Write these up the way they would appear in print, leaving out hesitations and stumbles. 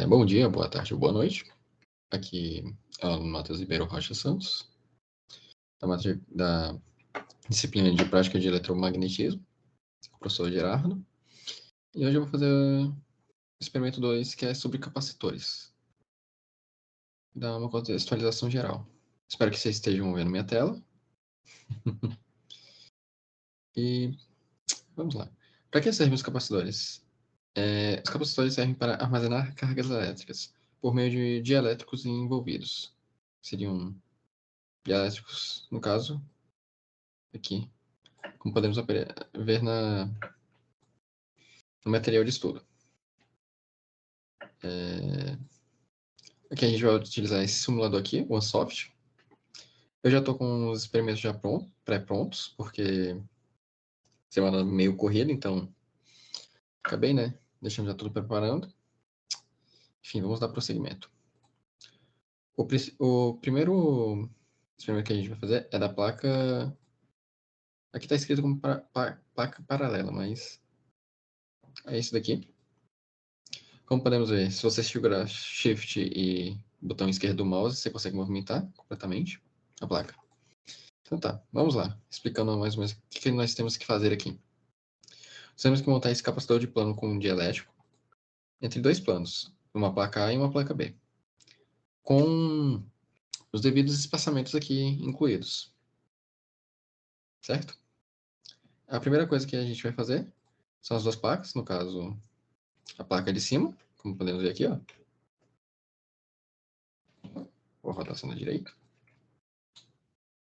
Bom dia, boa tarde ou boa noite. Aqui é o Matheus Ribeiro Rocha Santos, da disciplina de prática de eletromagnetismo, professor Gerardo. E hoje eu vou fazer o experimento 2, que é sobre capacitores. Dar uma contextualização geral. Espero que vocês estejam vendo minha tela. E vamos lá. Para que servem os capacitores? Os capacitores servem para armazenar cargas elétricas por meio de dielétricos envolvidos. Seriam dielétricos, no caso, aqui, como podemos ver no material de estudo. Aqui a gente vai utilizar esse simulador aqui, o OneSoft. Eu já estou com os experimentos já pré-prontos, porque semana meio corrida, então acabei, né, deixando já tudo preparando. Enfim, vamos dar prosseguimento. O primeiro experimento que a gente vai fazer é da placa... Aqui está escrito como placa paralela, mas é isso daqui. Como podemos ver, se você segurar Shift e botão esquerdo do mouse, você consegue movimentar completamente a placa. Então tá, vamos lá, explicando mais ou menos o que nós temos que fazer aqui. Nós temos que montar esse capacitor de plano com um dielétrico entre dois planos, uma placa A e uma placa B, com os devidos espaçamentos aqui incluídos, certo? A primeira coisa que a gente vai fazer são as duas placas, no caso, a placa de cima, como podemos ver aqui, ó. Vou rotação da direita.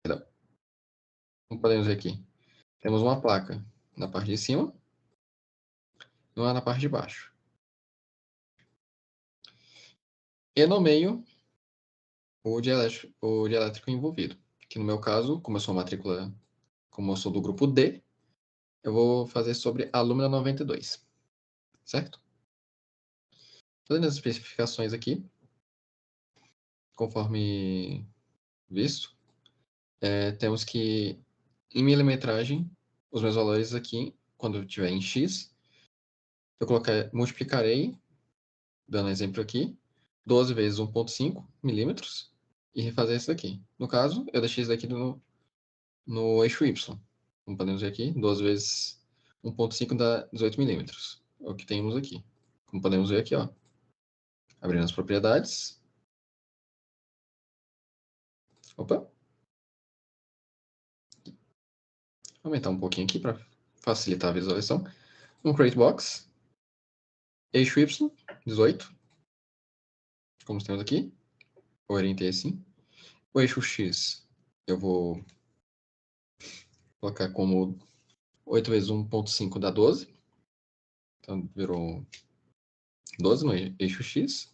Perdão. Como podemos ver aqui, temos uma placa na parte de cima e uma na parte de baixo. E no meio, o dielétrico envolvido. Que no meu caso, como eu sou do grupo D, eu vou fazer sobre a lâmina 92, certo? Fazendo as especificações aqui, conforme visto, temos que, em milimetragem, os meus valores aqui, quando eu estiver em X, eu multiplicarei, dando exemplo aqui, 12 vezes 1,5 milímetros, e refazer isso daqui. No caso, eu deixei isso daqui no eixo Y. Como podemos ver aqui, 12 vezes 1,5 dá 18 milímetros. É o que temos aqui. Como podemos ver aqui, ó. Abrindo as propriedades. Opa. Vou aumentar um pouquinho aqui para facilitar a visualização. Um crate box. Eixo Y, 18. Como temos aqui. Orientei assim. O eixo X, eu vou colocar como 8 vezes 1,5 dá 12. Então, virou 12 no eixo X.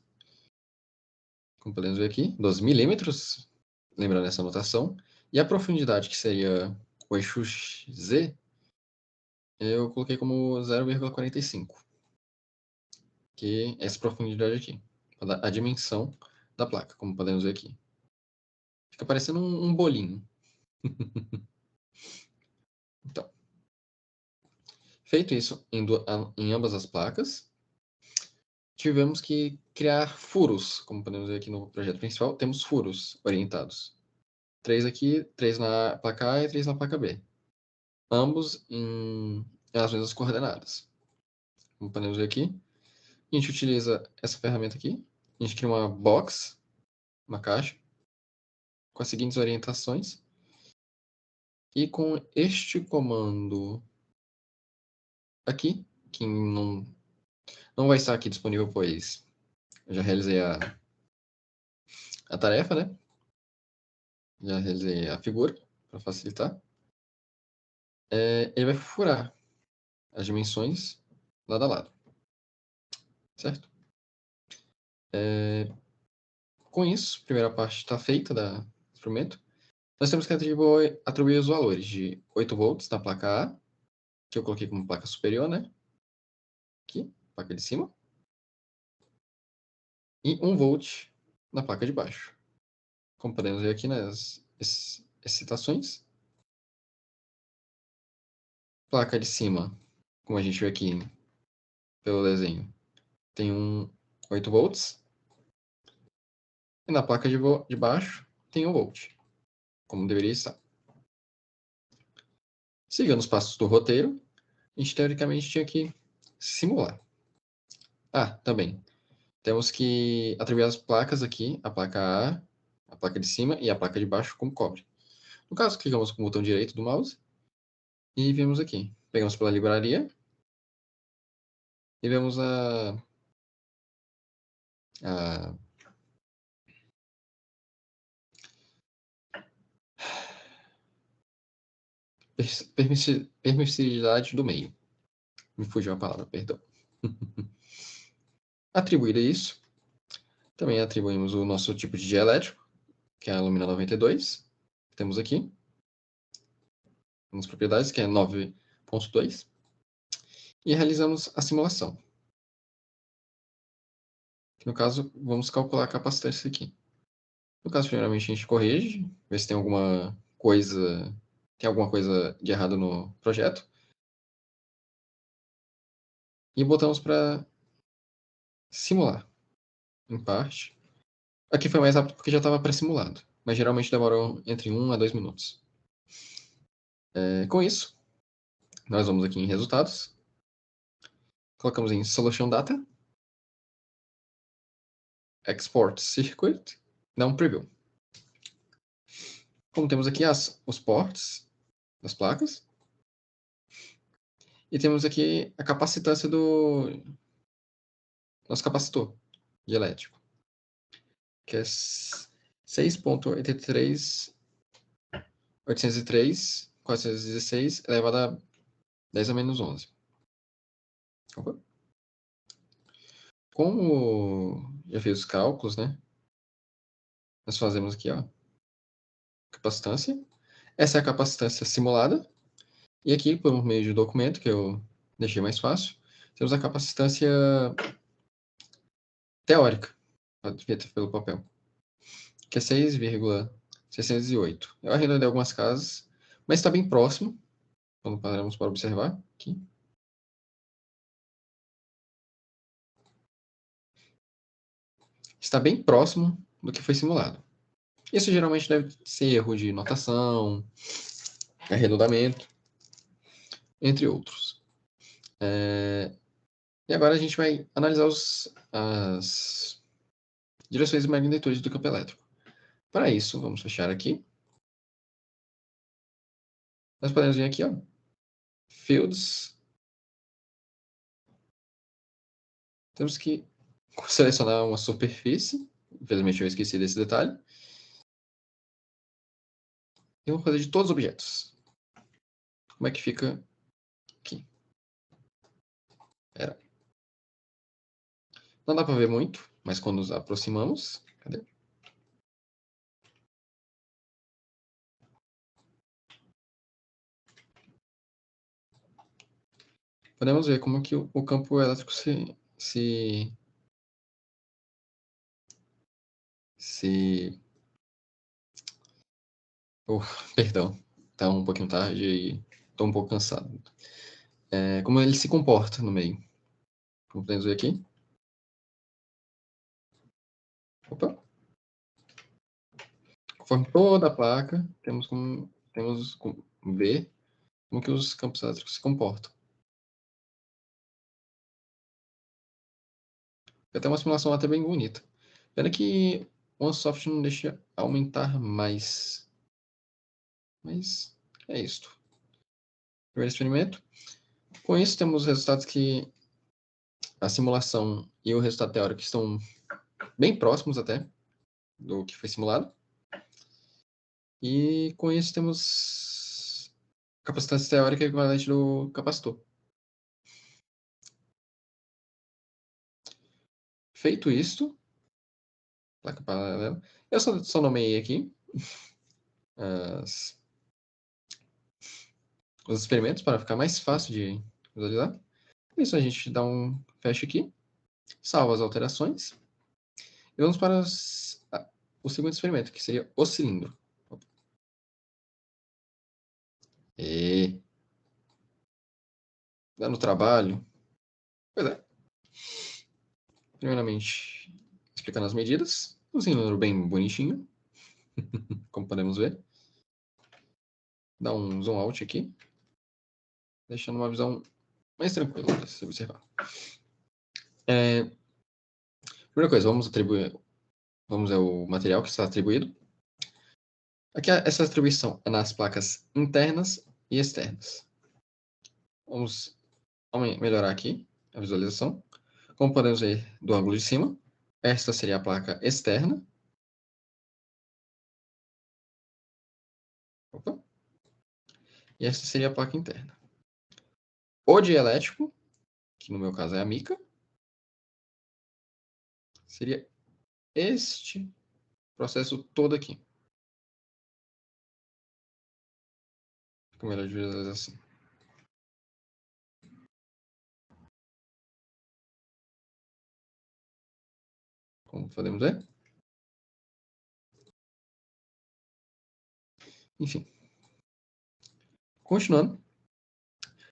Como podemos ver aqui, 12 milímetros. Lembrando essa notação. E a profundidade, que seria o eixo Z, eu coloquei como 0,45. Que é essa profundidade aqui. A dimensão da placa, como podemos ver aqui. Fica parecendo um bolinho. Então, feito isso em ambas as placas, tivemos que criar furos. Como podemos ver aqui no projeto principal, temos furos orientados. 3 aqui, 3 na placa A e 3 na placa B. Ambos as mesmas coordenadas. Como podemos ver aqui, a gente utiliza essa ferramenta aqui. A gente cria uma box, uma caixa, com as seguintes orientações. E com este comando aqui, que não vai estar aqui disponível, pois eu já realizei a tarefa, né? Já realizei a figura, para facilitar. Ele vai furar as dimensões lado a lado. Certo? Com isso, a primeira parte está feita do instrumento. Nós temos que atribuir os valores de 8 volts na placa A, que eu coloquei como placa superior, né? Aqui, placa de cima. E 1 volt na placa de baixo. Como podemos ver aqui nas excitações. Placa de cima, como a gente vê aqui pelo desenho, tem 8 volts. E na placa de baixo tem 1 volt, como deveria estar. Seguindo os passos do roteiro, a gente teoricamente tinha que simular. Ah, também. Temos que atribuir as placas aqui, a placa A, a placa de cima e a placa de baixo com cobre. No caso, clicamos com o botão direito do mouse e vemos aqui. Pegamos pela livraria e vemos a permissividade do meio. Me fugiu a palavra, perdão. Atribuído a isso, também atribuímos o nosso tipo de dielétrico, que é a alumina 92. Temos aqui. Nas propriedades, que é 9.2. E realizamos a simulação. No caso, vamos calcular a capacitância aqui. No caso, primeiramente, a gente corrige, vê se tem alguma coisa de errado no projeto. E botamos para simular, em parte. Aqui foi mais rápido porque já estava pré-simulado, mas geralmente demorou entre 1 a 2 minutos. Com isso, nós vamos aqui em resultados, colocamos em Solution Data, Export Circuit, dá um preview. Como temos aqui os ports das placas, e temos aqui a capacitância do nosso capacitor dielétrico, que é 6.83416 elevado a 10 a menos 11. Opa. Como já fiz os cálculos, né? Nós fazemos aqui, ó, capacitância. Essa é a capacitância simulada. E aqui, por meio de documento, que eu deixei mais fácil, temos a capacitância teórica, feita pelo papel, que é 6,608. Eu arredondei algumas casas, mas está bem próximo, quando paramos para observar aqui. Está bem próximo do que foi simulado. Isso geralmente deve ser erro de notação, arredondamento, entre outros. E agora a gente vai analisar as direções e magnitudes do campo elétrico. Para isso, vamos fechar aqui. Nós podemos vir aqui, ó, Fields. Temos que selecionar uma superfície. Infelizmente eu esqueci desse detalhe. E vamos fazer de todos os objetos. Como é que fica aqui? Não dá para ver muito, mas quando nos aproximamos... Cadê? Podemos ver como que o campo elétrico Oh, perdão, tá um pouquinho tarde e estou um pouco cansado. Como ele se comporta no meio. Como podemos ver aqui. Opa. Conforme toda a placa, temos como ver como que os campos elétricos se comportam. É até uma simulação até bem bonita. Pena que o OneSoft não deixa aumentar mais. Mas é isto. Primeiro experimento. Com isso, temos os resultados que a simulação e o resultado teórico estão bem próximos até do que foi simulado. E com isso temos capacitância teórica equivalente do capacitor. Feito isto, placa paralela, eu só nomeei aqui os experimentos para ficar mais fácil de visualizar. Com isso a gente dá um fecha aqui, salva as alterações e vamos para o segundo experimento, que seria o cilindro. E dando trabalho. Pois é. Primeiramente, explicando as medidas. Um cilindro bem bonitinho, como podemos ver. Dá um zoom out aqui, deixando uma visão mais tranquila de se observar. Primeira coisa, vamos ver o material que está atribuído. Aqui essa atribuição é nas placas internas e externas. Vamos melhorar aqui a visualização. Como podemos ver do ângulo de cima, esta seria a placa externa. Opa. E esta seria a placa interna. O dielétrico, que no meu caso é a mica, seria este processo todo aqui. Fica melhor de visualização. Como podemos ver. Enfim. Continuando.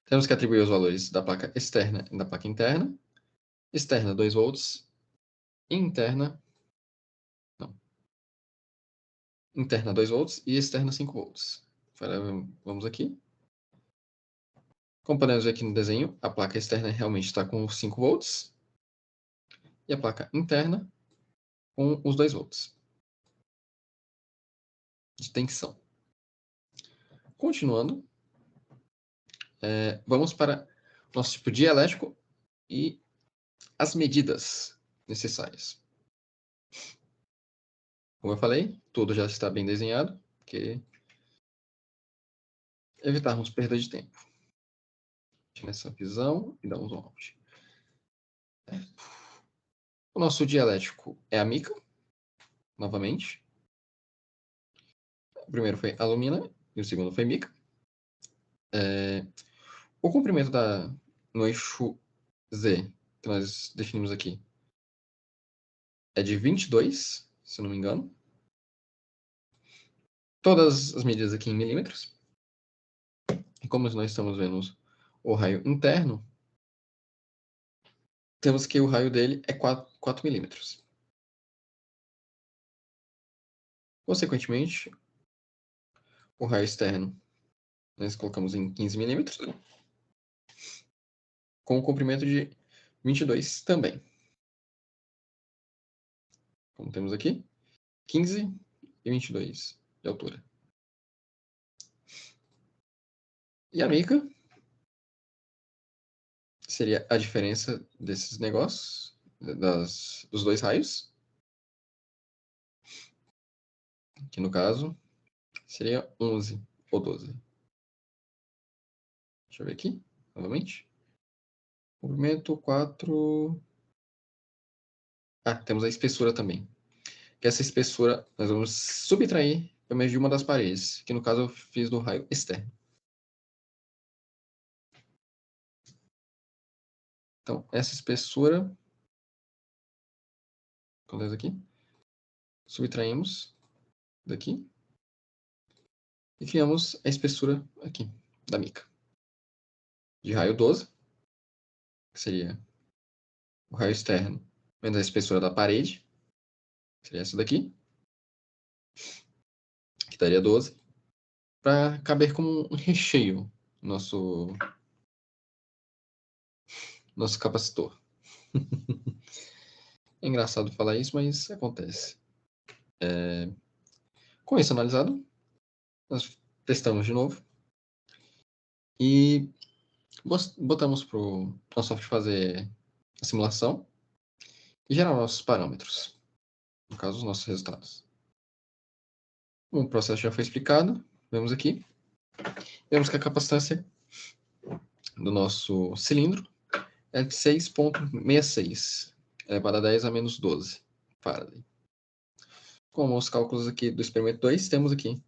Temos que atribuir os valores da placa externa e da placa interna. Externa 2 volts. Interna 2 volts e externa 5 volts. Vamos aqui. Como podemos ver aqui no desenho, a placa externa realmente está com 5 volts. E a placa interna com os 2 volts de tensão. Continuando, vamos para o nosso tipo dielétrico e as medidas necessárias. Como eu falei, tudo já está bem desenhado, porque evitarmos perda de tempo. Nessa visão e dar um zoom out. O nosso dielétrico é a mica, novamente. O primeiro foi alumina e o segundo foi mica. O comprimento no eixo Z, que nós definimos aqui, é de 22, se eu não me engano. Todas as medidas aqui em milímetros. E como nós estamos vendo o raio interno, temos que o raio dele é 4 milímetros. Consequentemente, o raio externo nós colocamos em 15 milímetros, com o comprimento de 22 também. Como temos aqui, 15 e 22 de altura. E a mica seria a diferença desses negócios, dos dois raios, que no caso seria 11 ou 12. Deixa eu ver aqui, novamente. Comprimento 4... temos a espessura também. Que essa espessura nós vamos subtrair por meio de uma das paredes, que no caso eu fiz do raio externo. Então, essa espessura, colocamos aqui, subtraímos daqui e criamos a espessura aqui da mica. De raio 12, que seria o raio externo, menos a espessura da parede, que seria essa daqui, que daria 12, para caber como um recheio no nosso capacitor. É engraçado falar isso, mas acontece. Com isso analisado, nós testamos de novo e botamos para o nosso software fazer a simulação e gerar nossos parâmetros, no caso, os nossos resultados. O processo já foi explicado, vemos aqui. Vemos que a capacitância do nosso cilindro é de 6,66, elevado a 10 a menos 12 Faraday. Com os cálculos aqui do experimento 2, temos aqui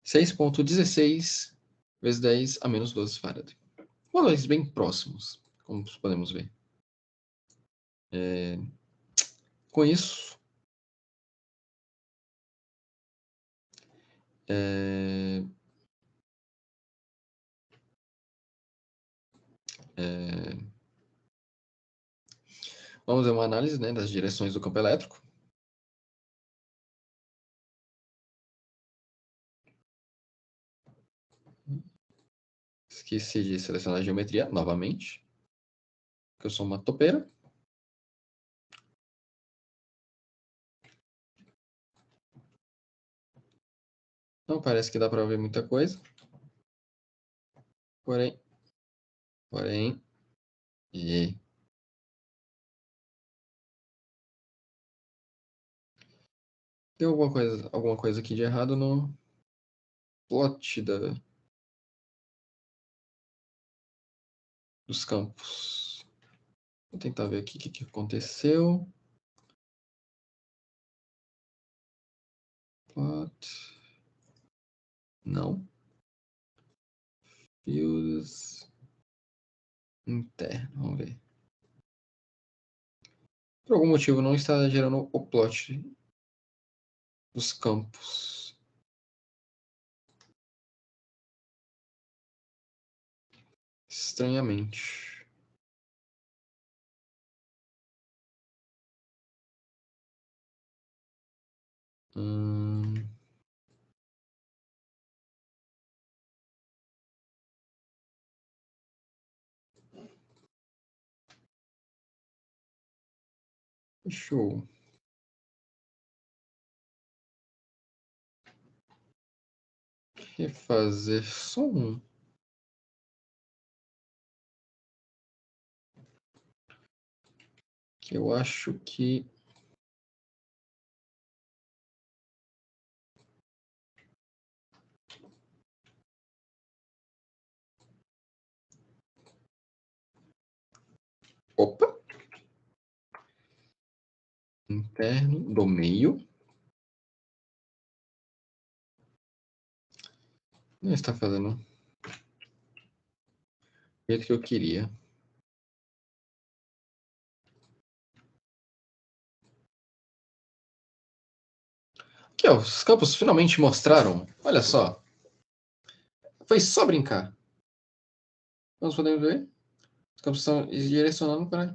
6,16 vezes 10 a menos 12 Faraday. Valores bem próximos, como podemos ver. Com isso, Vamos ver uma análise, né, das direções do campo elétrico. Esqueci de selecionar a geometria novamente, porque eu sou uma topeira. Não parece que dá para ver muita coisa. Porém, e deu alguma coisa aqui de errado no plot dos campos. Vou tentar ver aqui o que aconteceu. Plot. Não. Fios interno. Vamos ver. Por algum motivo não está gerando o plot dos campos. Estranhamente. Deixa eu refazer só um. Que eu acho que... Opa! Interno do meio. Não está fazendo do jeito que eu queria. Aqui, ó, os campos finalmente mostraram. Olha só. Foi só brincar. Vamos poder ver. Os campos estão direcionando para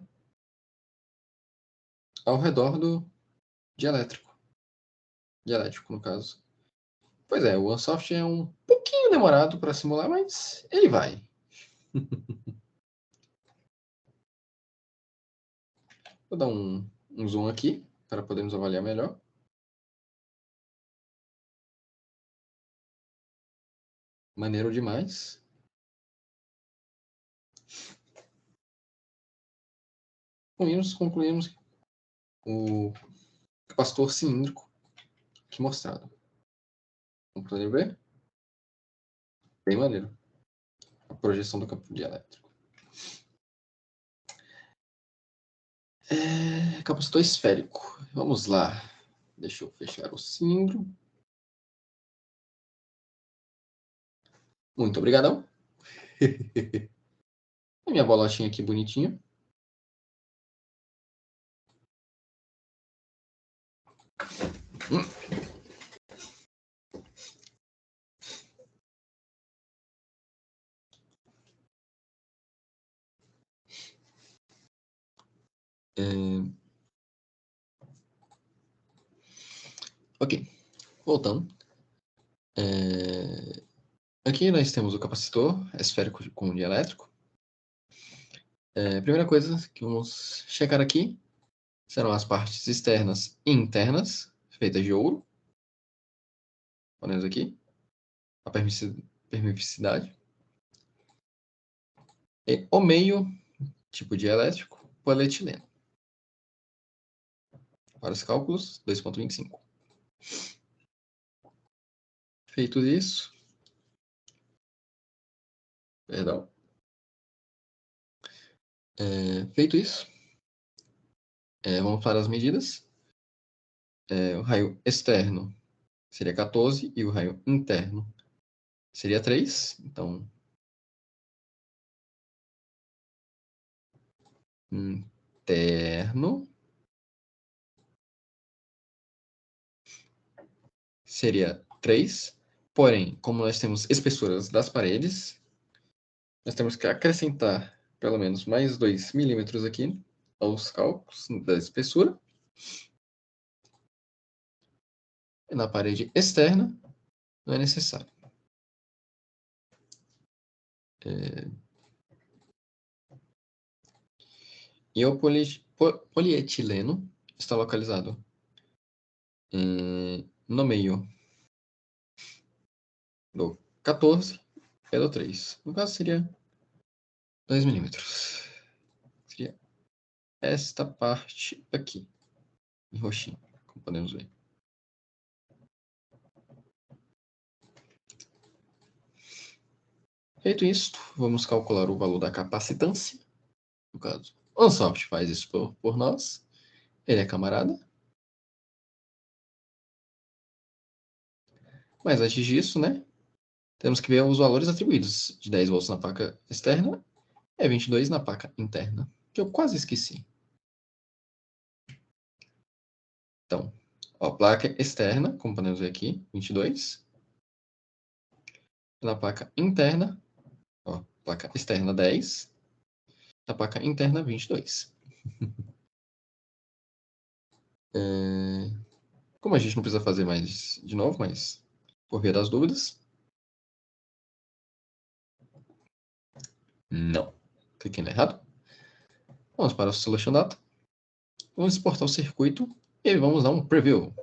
ao redor do dielétrico. Dialético, no caso. Pois é, o OneSoft é um pouquinho demorado para simular, mas ele vai. Vou dar um zoom aqui para podermos avaliar melhor. Maneiro demais. Concluímos o capacitor cilíndrico aqui mostrado. Vamos poder ver? Bem maneiro. A projeção do campo dielétrico. Capacitor esférico. Vamos lá. Deixa eu fechar o cilindro. Muito obrigadão. A minha bolotinha aqui bonitinha. Ok, voltando. Aqui nós temos o capacitor esférico com dielétrico. Primeira coisa que vamos checar aqui serão as partes externas e internas, feitas de ouro. Olhamos aqui. A permissividade. E o meio, tipo de elétrico, polietileno. Para os cálculos, 2,25. Feito isso, perdão. Feito isso, vamos para as medidas. O raio externo seria 14 e o raio interno seria 3. Então, interno seria 3. Porém, como nós temos espessuras das paredes, nós temos que acrescentar pelo menos mais 2 milímetros aqui. aos cálculos da espessura. E na parede externa, não é necessário. E o polietileno está localizado no meio do 14 e do 3. No caso, seria 2 milímetros. Seria esta parte aqui, em roxinho, como podemos ver. Feito isto, vamos calcular o valor da capacitância. No caso, o Ansoft faz isso por nós. Ele é camarada. Mas antes disso, né, temos que ver os valores atribuídos. De 10 volts na placa externa e 22 na placa interna, que eu quase esqueci. Então, ó, placa externa, como podemos ver aqui, 22. Na placa interna, ó, placa externa 10. Na placa interna, 22. Como a gente não precisa fazer mais de novo, mas por via das dúvidas. Não. Cliquei no errado. Vamos para o Solution Data. Vamos exportar o circuito e vamos dar um preview.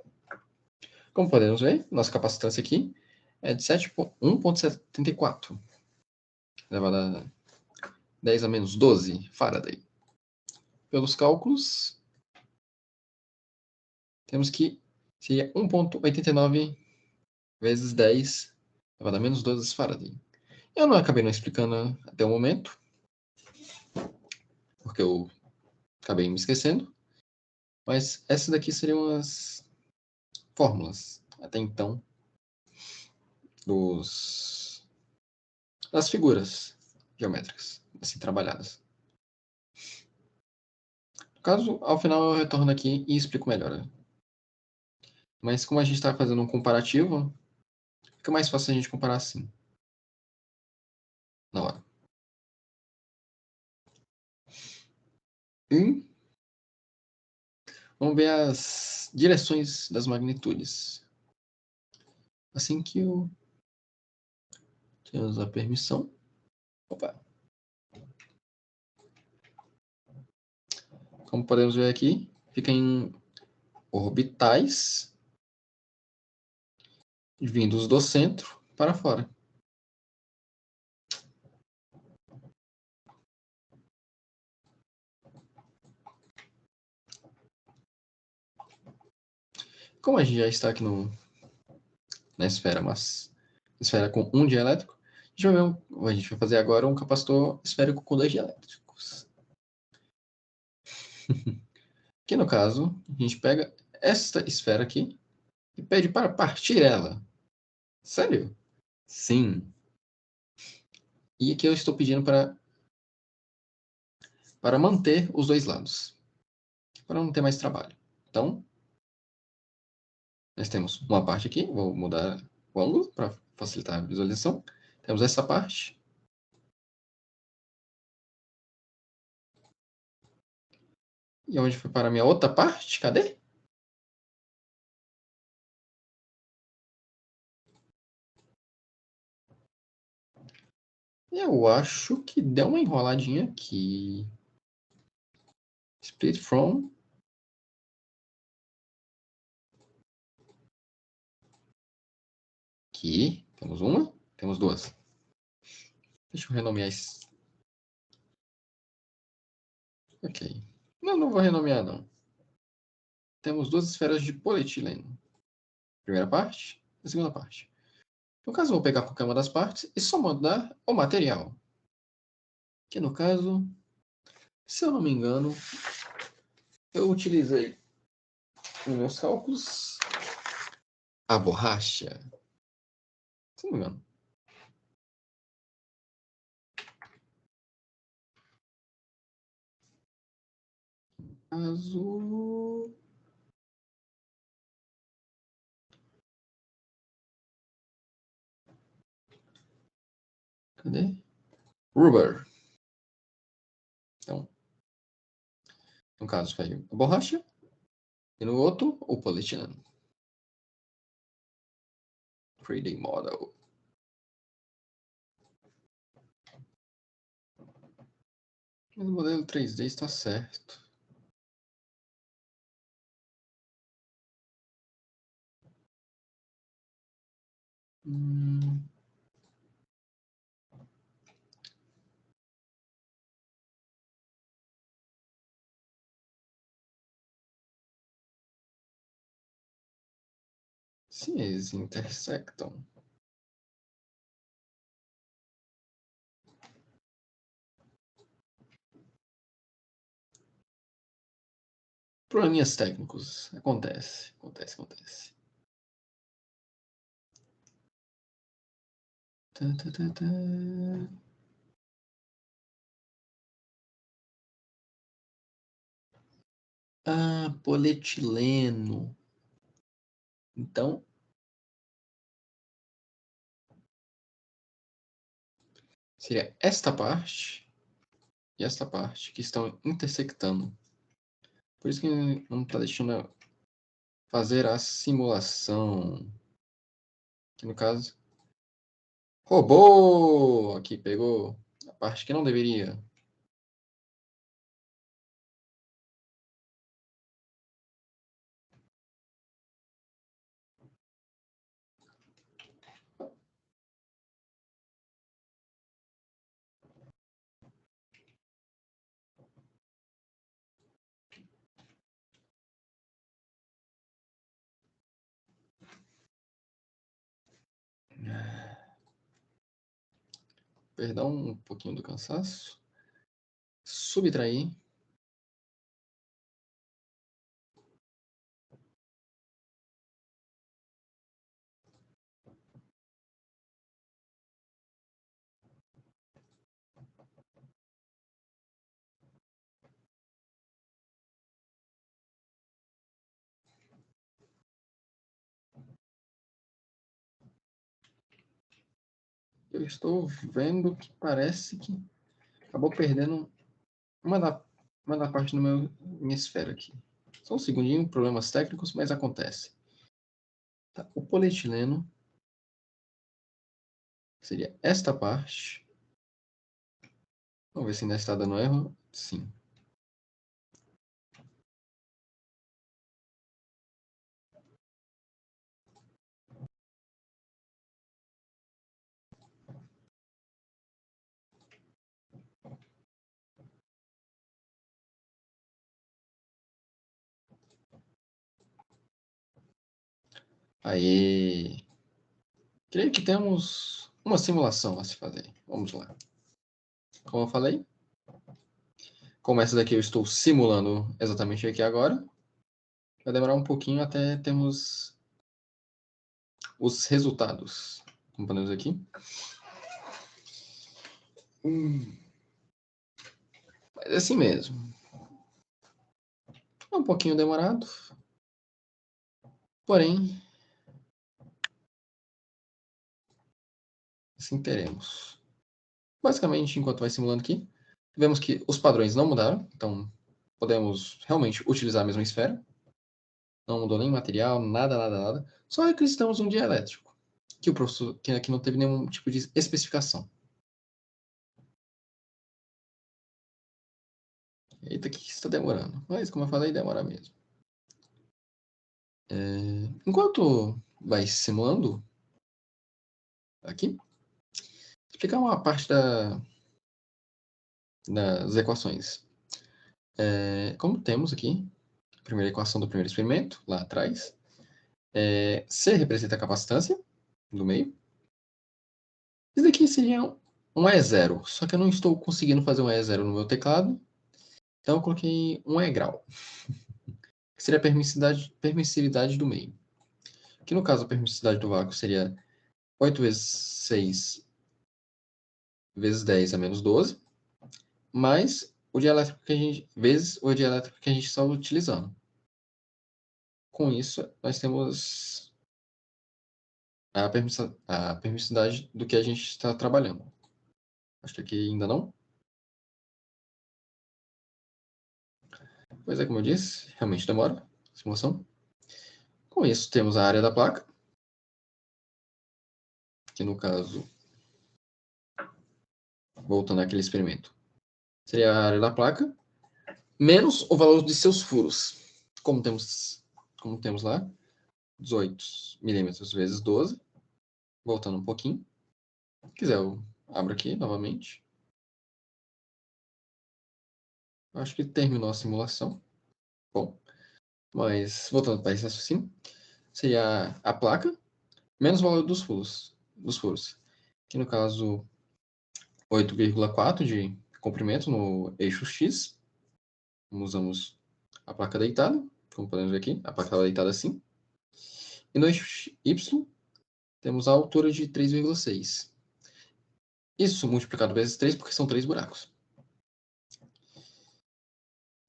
Como podemos ver, nossa capacitância aqui é de 1,74. Elevado a 10 a menos 12 Faraday. Pelos cálculos, temos que seria 1,89 vezes 10 elevado a menos 12 Faraday. Eu não acabei não explicando até o momento, porque eu acabei me esquecendo. Mas essas daqui seriam as fórmulas, até então, das figuras geométricas, assim, trabalhadas. No caso, ao final eu retorno aqui e explico melhor, né? Mas como a gente está fazendo um comparativo, fica mais fácil a gente comparar assim, na hora. E vamos ver as direções das magnitudes. Assim que eu temos a permissão. Opa. Como podemos ver aqui, fica em orbitais vindos do centro para fora. Como a gente já está aqui na esfera, mas esfera com 1 dielétrico, a gente vai fazer agora um capacitor esférico com 2 dielétricos. Que no caso, a gente pega esta esfera aqui e pede para partir ela. Sério? Sim. E aqui eu estou pedindo para manter os dois lados, para não ter mais trabalho. Então, nós temos uma parte aqui, vou mudar o ângulo para facilitar a visualização. Temos essa parte. E onde foi para a minha outra parte? Cadê? Eu acho que deu uma enroladinha aqui. Split from. Aqui. Temos uma. Temos duas. Deixa eu renomear isso. Ok. Não vou renomear, não. Temos duas esferas de polietileno. Primeira parte e a segunda parte. No caso, eu vou pegar qualquer uma das partes e só mandar o material. Que no caso, se eu não me engano, eu utilizei nos meus cálculos a borracha. Se não me engano. Azul. Cadê? Rubber. Então, No caso, foi a borracha. E no outro, o polietileno. 3D Model. Mas o modelo 3D está certo. Se eles intersectam. Probleminhas técnicos. Acontece. Tá, tá, tá, tá. Ah, polietileno. Então, seria esta parte e esta parte que estão intersectando. Por isso que não está deixando eu fazer a simulação. Que no caso, roubou! Aqui pegou a parte que não deveria. Perdão um pouquinho do cansaço. Subtrair. Eu estou vendo que parece que acabou perdendo uma da parte do minha esfera aqui. Só um segundinho, problemas técnicos, mas acontece. Tá, o polietileno seria esta parte. Vamos ver se ainda está dando erro. Sim. Aí, creio que temos uma simulação a se fazer. Vamos lá. Como eu falei, como essa daqui eu estou simulando exatamente aqui agora, vai demorar um pouquinho até termos os resultados. Como podemos aqui. Mas é assim mesmo. É um pouquinho demorado. Porém, assim teremos. Basicamente, enquanto vai simulando aqui, vemos que os padrões não mudaram. Então, podemos realmente utilizar a mesma esfera. Não mudou nem material, nada. Só acrescentamos um dielétrico, que o professor que aqui não teve nenhum tipo de especificação. Eita, que está demorando. Mas, como eu falei, demora mesmo. Enquanto vai simulando, aqui, explicar uma parte das equações. Como temos aqui, a primeira equação do primeiro experimento, lá atrás, C representa a capacitância do meio. Isso daqui seria um E0, só que eu não estou conseguindo fazer um E0 no meu teclado, então eu coloquei um E grau, que seria a permissividade do meio. Que no caso a permissividade do vácuo seria 8 vezes 6 vezes 10 a menos 12, mais o dielétrico que a gente, vezes o dielétrico que a gente está utilizando. Com isso, nós temos a permissividade do que a gente está trabalhando. Acho que aqui ainda não. Pois é, como eu disse, realmente demora a simulação. Com isso, temos a área da placa, que no caso, voltando àquele experimento, seria a área da placa, menos o valor de seus furos. Como temos lá, 18 milímetros vezes 12, voltando um pouquinho. Se quiser, eu abro aqui novamente. Acho que terminou a simulação. Bom, mas voltando para esse raciocínio, seria a placa menos o valor dos furos. Que no caso, 8,4 de comprimento no eixo X. Usamos a placa deitada, como podemos ver aqui, a placa estava deitada assim. E no eixo Y, temos a altura de 3,6. Isso multiplicado vezes 3, porque são 3 buracos.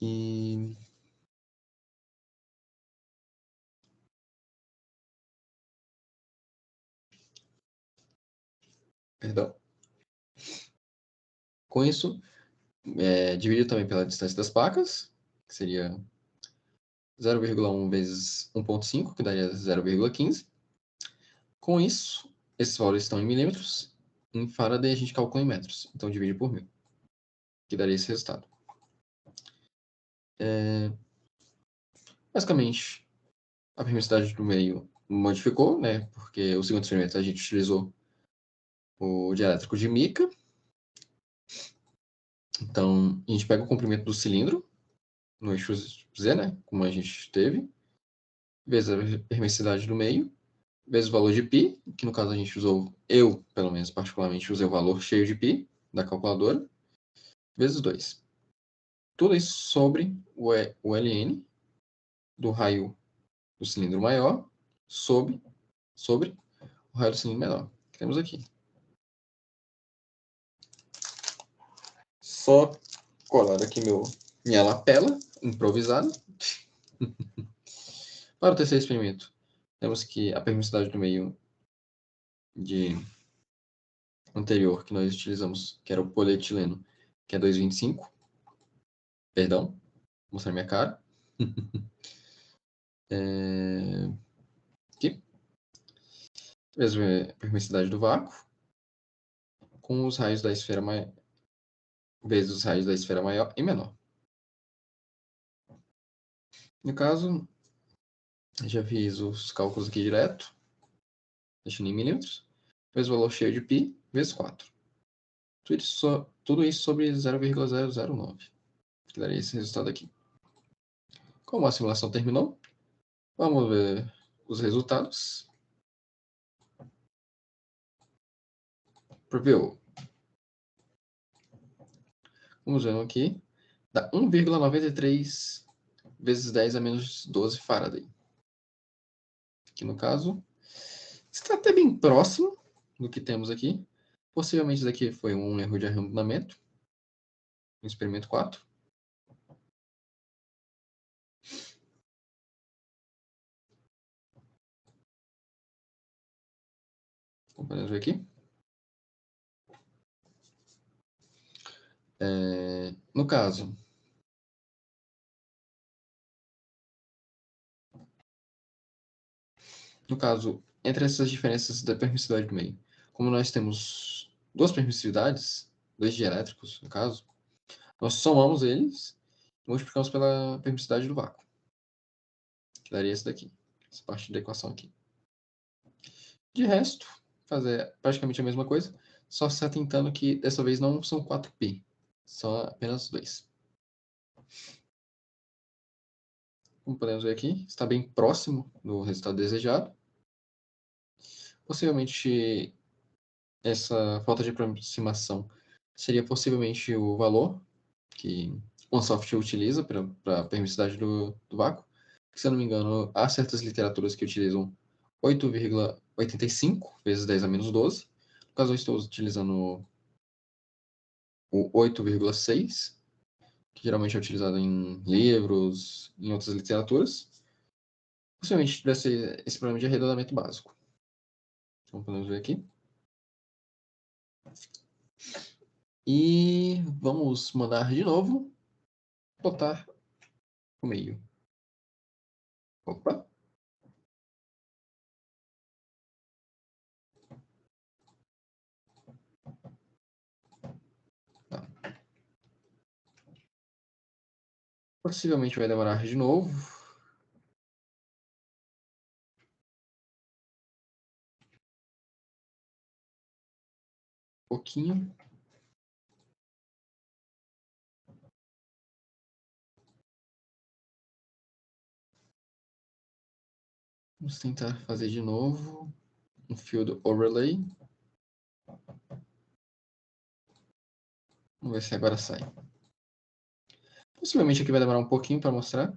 E... Perdão. Com isso, dividido também pela distância das placas, que seria 0,1 vezes 1,5, que daria 0,15. Com isso, esses valores estão em milímetros. Em Faraday, a gente calcula em metros. Então, divide por 1000, que daria esse resultado. Basicamente, a permissividade do meio modificou, né? Porque o segundo experimento a gente utilizou o dielétrico de mica. Então, a gente pega o comprimento do cilindro, no eixo Z, né? Como a gente teve, vezes a permissividade do meio, vezes o valor de π, que no caso a gente usou, eu, pelo menos, particularmente, usei o valor cheio de π da calculadora, vezes 2. Tudo isso sobre o ln do raio do cilindro maior sobre o raio do cilindro menor, que temos aqui. Só colar aqui minha lapela improvisada. Para o terceiro experimento, temos que a permissividade do meio de anterior que nós utilizamos, que era o polietileno, que é 2,25. Perdão, vou mostrar minha cara. Aqui. Mesma permissividade do vácuo, com os raios da esfera maior, vezes os raios da esfera maior e menor. No caso, já fiz os cálculos aqui direto, deixando em milímetros, vezes o valor cheio de π, vezes 4. Tudo isso sobre 0,009, que daria esse resultado aqui. Como a simulação terminou, vamos ver os resultados. Preview. Vamos ver aqui. Dá 1,93 vezes 10 a menos 12 Faraday. Que no caso, está até bem próximo do que temos aqui. Possivelmente isso daqui foi um erro de arredondamento. No experimento 4. Como podemos ver aqui. No caso, entre essas diferenças da permissividade do meio, como nós temos duas permissividades, dois dielétricos, no caso, nós somamos eles e multiplicamos pela permissividade do vácuo, que daria esse daqui, essa parte da equação aqui. De resto, fazer praticamente a mesma coisa, só se atentando que dessa vez não são 4π, são apenas 2. Como podemos ver aqui, está bem próximo do resultado desejado. Possivelmente, essa falta de aproximação seria possivelmente o valor que OneSoft utiliza para a permissividade do vácuo. Se eu não me engano, há certas literaturas que utilizam 8,85 vezes 10 a menos 12. No caso, eu estou utilizando o 8,6, que geralmente é utilizado em livros, em outras literaturas. Possivelmente deve ser esse problema de arredondamento básico. Então, podemos ver aqui. E vamos mandar de novo botar o meio. Opa. Tá. Possivelmente vai demorar de novo. Um pouquinho. Vamos tentar fazer de novo um field overlay. Vamos ver se agora sai. Possivelmente aqui vai demorar um pouquinho para mostrar.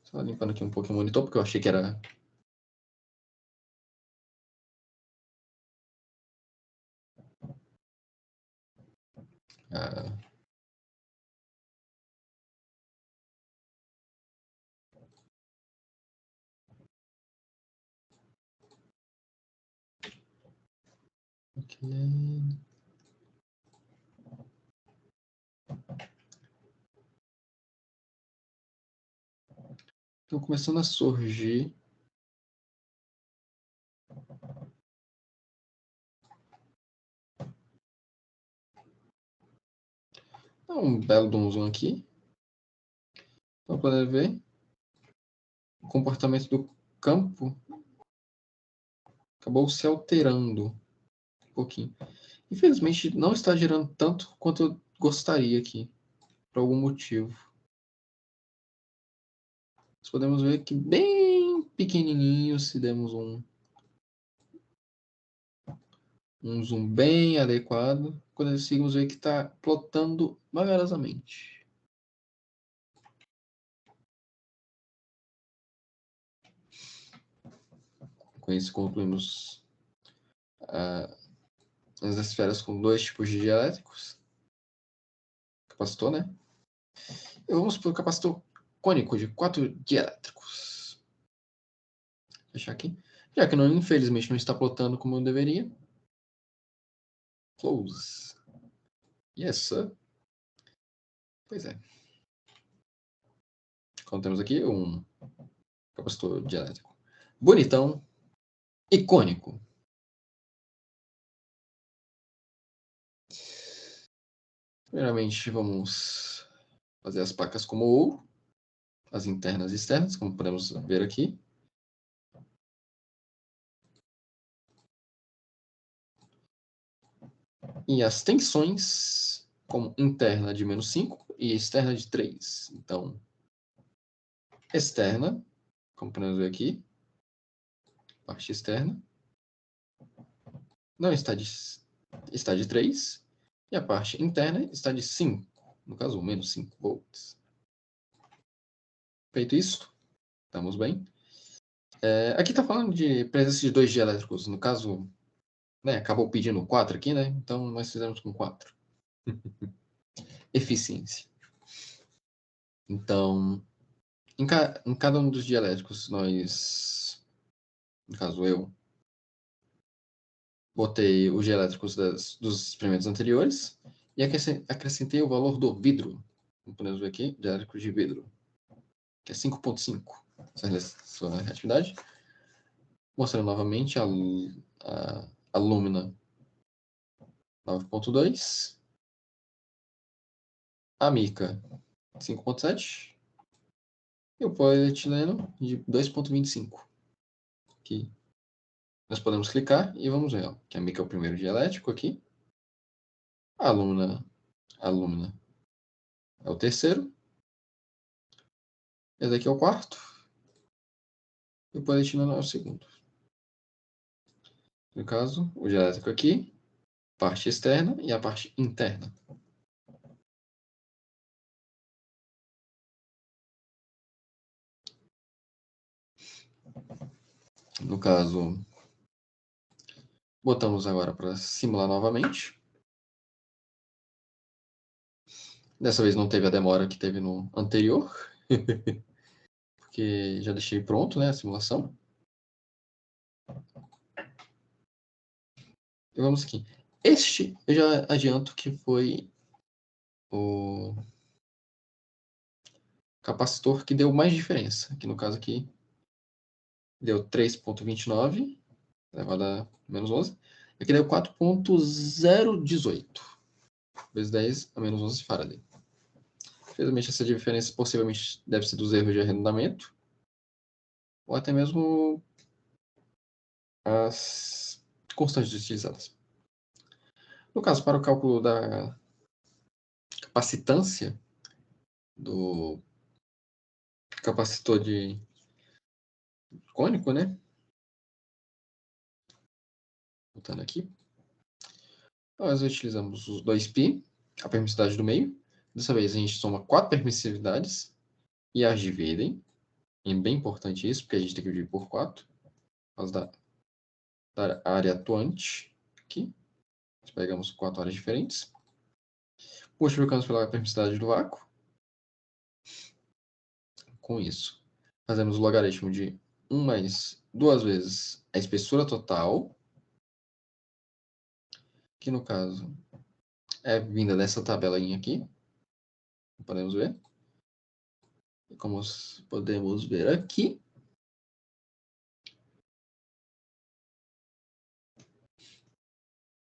Só limpando aqui um pouquinho o monitor, porque eu achei que era... Ok. Estão começando a surgir. Dá um belo zoom aqui. Para poder ver o comportamento do campo acabou se alterando um pouquinho. Infelizmente, não está girando tanto quanto eu gostaria aqui, por algum motivo. Nós podemos ver que bem pequenininho, se demos um zoom bem adequado, quando conseguimos ver que está plotando vagarosamente. Com isso, concluímos as esferas com dois tipos de dielétricos. Capacitor, né? E vamos para o capacitor cônico de 4 dielétricos. Vou deixar aqui. Já que não, infelizmente não está plotando como eu deveria. Close. Yes, sir. Pois é. Então temos aqui um capacitor dielétrico bonitão, icônico. Primeiramente, vamos fazer as placas como ouro, as internas e externas, como podemos ver aqui. E as tensões, como interna de -5 e externa de 3. Então, externa, como podemos ver aqui, parte externa, não está de 3, e a parte interna está de 5, no caso, menos 5 volts. Feito isso, estamos bem. Aqui está falando de presença de 2 dielétricos, no caso, né, acabou pedindo 4 aqui, né? Então nós fizemos com 4. Eficiência. Então, em cada um dos dielétricos, nós, no caso eu, botei os dielétricos dos experimentos anteriores e acrescentei o valor do vidro. Como podemos ver aqui, dielétrico de vidro, que é 5,5. Sua reatividade. Mostrando novamente a lâmina 9,2. A mica 5,7. E o polietileno de 2,25. Aqui nós podemos clicar e vamos ver, ó, que a mica é o primeiro dielétrico aqui. A alumina é o terceiro. Esse aqui é o quarto. E o polietileno é o segundo. No caso, o dielétrico aqui, parte externa e a parte interna. No caso, botamos agora para simular novamente. Dessa vez não teve a demora que teve no anterior. Porque já deixei pronto, né, a simulação. E vamos aqui. Este eu já adianto que foi capacitor que deu mais diferença. Aqui no caso aqui, deu 3,29, elevado a menos 11. Aqui deu 4,018, vezes 10 a menos 11 Faraday. Infelizmente, essa diferença possivelmente deve ser dos erros de arredondamento, ou até mesmo as constantes utilizadas. No caso, para o cálculo da capacitância do capacitor de cônico, né? Voltando aqui. Nós utilizamos os 2π, a permissividade do meio. Dessa vez a gente soma 4 permissividades e as dividem. E é bem importante isso, porque a gente tem que dividir por 4. Por causa da área atuante aqui. Nós pegamos 4 áreas diferentes. Multiplicamos pela permissividade do vácuo. Com isso, fazemos o logaritmo de 1 mais 2 vezes a espessura total, que no caso é vinda dessa tabelinha aqui. Podemos ver. E como podemos ver aqui,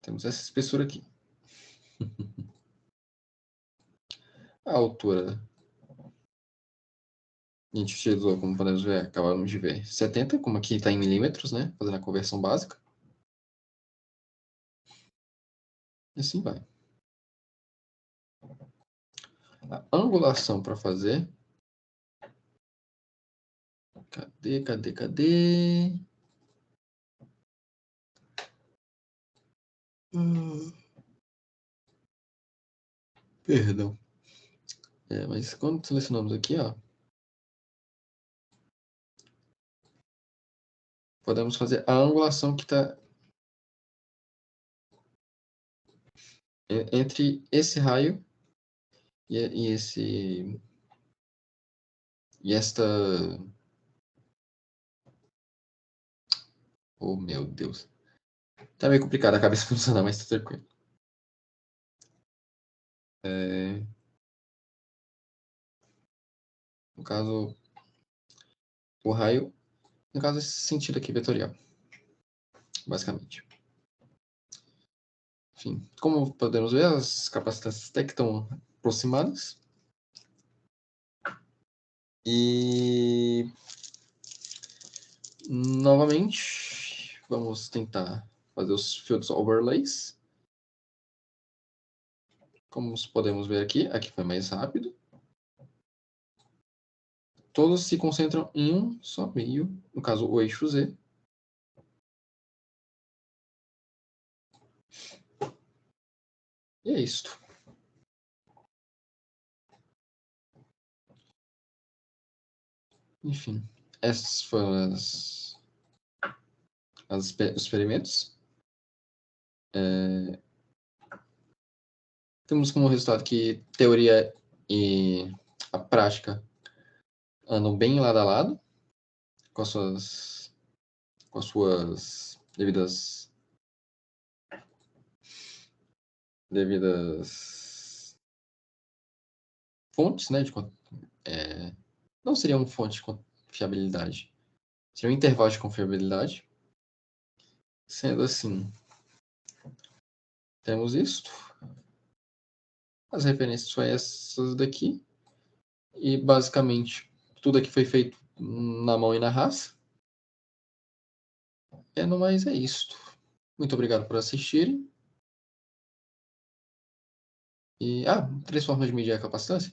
temos essa espessura aqui. A altura a gente utilizou, como podemos ver, acabamos de ver, 70, como aqui está em milímetros, né? Fazendo a conversão básica. E assim vai. A angulação para fazer. Cadê? Perdão. Mas quando selecionamos aqui, ó, podemos fazer a angulação que está entre esse raio e esta... Oh, meu Deus. Tá meio complicado a cabeça funcionar, mas tá tranquilo. No caso, o raio, no caso, esse sentido aqui vetorial, basicamente. Enfim, como podemos ver, as capacitâncias até que estão aproximadas. E, novamente, vamos tentar fazer os fields overlays. Como podemos ver aqui foi mais rápido. Todos se concentram em um só meio, no caso, o eixo Z. E é isto. Enfim, esses foram os experimentos. Temos como resultado que teoria e a prática andam bem lado a lado, com as suas devidas fontes, né? Não seria uma fonte de confiabilidade, seria um intervalo de confiabilidade. Sendo assim, temos isto. As referências são essas daqui. E, basicamente, tudo aqui foi feito na mão e na raça. No mais, é isto. Muito obrigado por assistirem. E, 3 formas de medir a capacitância.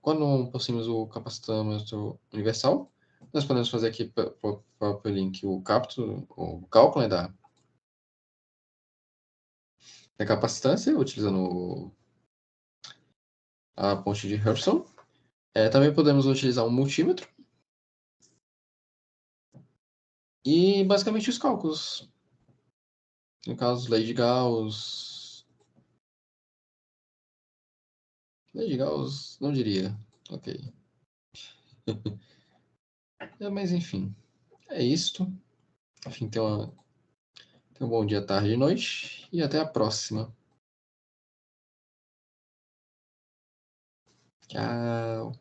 Quando possuímos o capacitômetro universal, nós podemos fazer aqui para o link o cálculo, né, da capacitância, utilizando a ponte de Hertzsprung. Também podemos utilizar um multímetro. E, basicamente, os cálculos. No caso, lei de Gauss. Lei de Gauss, não diria. Ok. Mas, enfim. É isto. Enfim, tenha um bom dia, tarde e noite. E até a próxima. Tchau.